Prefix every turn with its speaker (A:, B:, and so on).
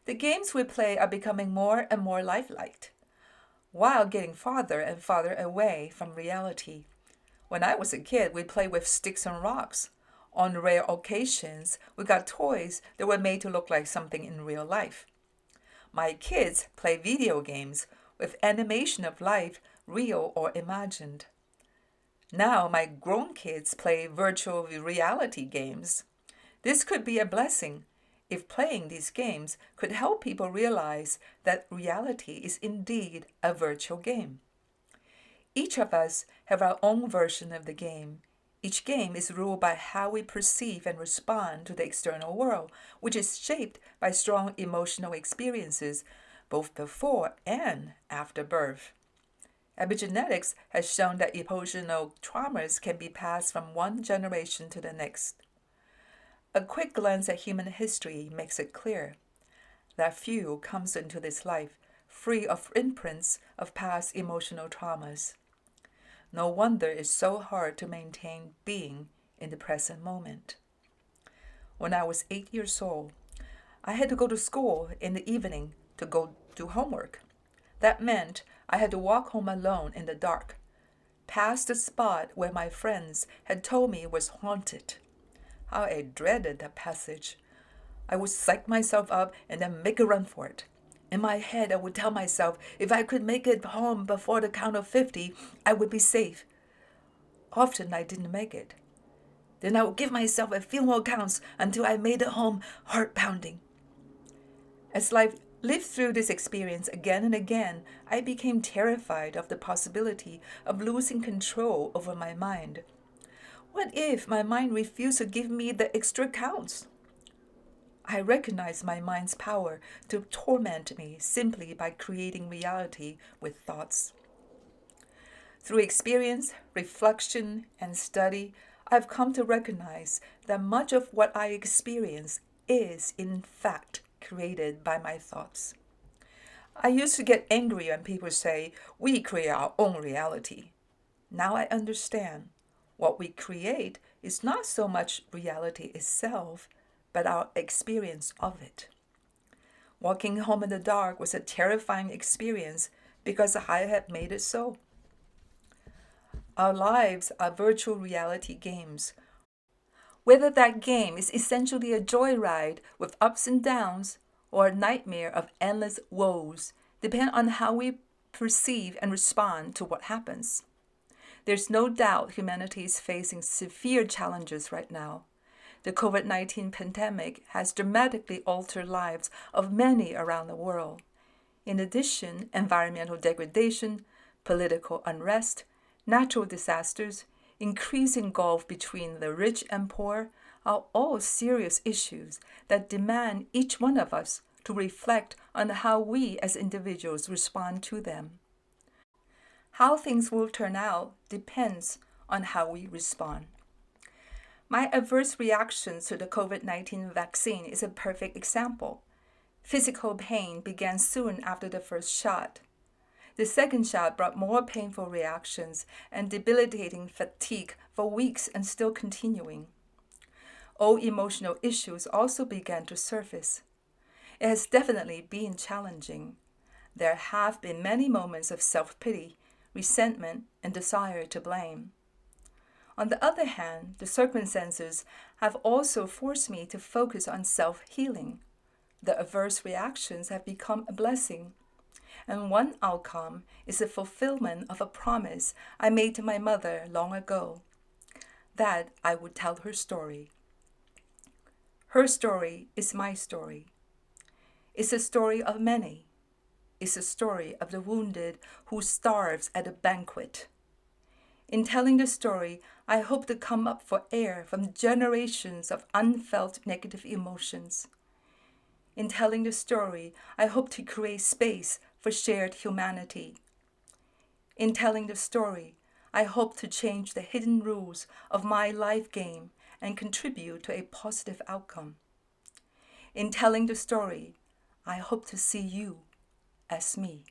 A: The games we play are becoming more and more lifelike, while getting farther and farther away from reality. When I was a kid, we played with sticks and rocks. On rare occasions, we got toys that were made to look like something in real life. My kids play video games with animation of life, real or imagined. Now my grown kids play virtual reality games. This could be a blessing if playing these games could help people realize that reality is indeed a virtual game. Each of us have our own version of the game. Each game is ruled by how we perceive and respond to the external world, which is shaped by strong emotional experiences both before and after birth. Epigenetics has shown that emotional traumas can be passed from one generation to the next. A quick glance at human history makes it clear that few comes into this life free of imprints of past emotional traumas. No wonder it's so hard to maintain being in the present moment. When I was 8 years old, I had to go to school in the evening to go do homework. That meant I had to walk home alone in the dark, past the spot where my friends had told me was haunted. How I dreaded that passage. I would psych myself up and then make a run for it. In my head, I would tell myself if I could make it home before the count of 50, I would be safe. Often I didn't make it. Then I would give myself a few more counts until I made it home, heart pounding. As life lived through this experience again and again, I became terrified of the possibility of losing control over my mind. What if my mind refused to give me the extra counts? I recognize my mind's power to torment me simply by creating reality with thoughts. Through experience, reflection, and study, I've come to recognize that much of what I experience is, in fact, created by my thoughts. I used to get angry when people say, we create our own reality. Now I understand. What we create is not so much reality itself, but our experience of it. Walking home in the dark was a terrifying experience because I had made it so. Our lives are virtual reality games. Whether that game is essentially a joyride with ups and downs or a nightmare of endless woes depend on how we perceive and respond to what happens. There's no doubt humanity is facing severe challenges right now. The COVID-19 pandemic has dramatically altered lives of many around the world. In addition, environmental degradation, political unrest, natural disasters, increasing gulf between the rich and poor are all serious issues that demand each one of us to reflect on how we as individuals respond to them. How things will turn out depends on how we respond. My adverse reactions to the COVID-19 vaccine is a perfect example. Physical pain began soon after the first shot. The second shot brought more painful reactions and debilitating fatigue for weeks and still continuing. Old emotional issues also began to surface. It has definitely been challenging. There have been many moments of self-pity, resentment, and desire to blame. On the other hand, the circumstances have also forced me to focus on self-healing. The adverse reactions have become a blessing. And one outcome is the fulfillment of a promise I made to my mother long ago, that I would tell her story. Her story is my story. It's a story of many. It's a story of the wounded who starves at a banquet. In telling the story, I hope to come up for air from generations of unfelt negative emotions. In telling the story, I hope to create space for shared humanity. In telling the story, I hope to change the hidden rules of my life game and contribute to a positive outcome. In telling the story, I hope to see you as me.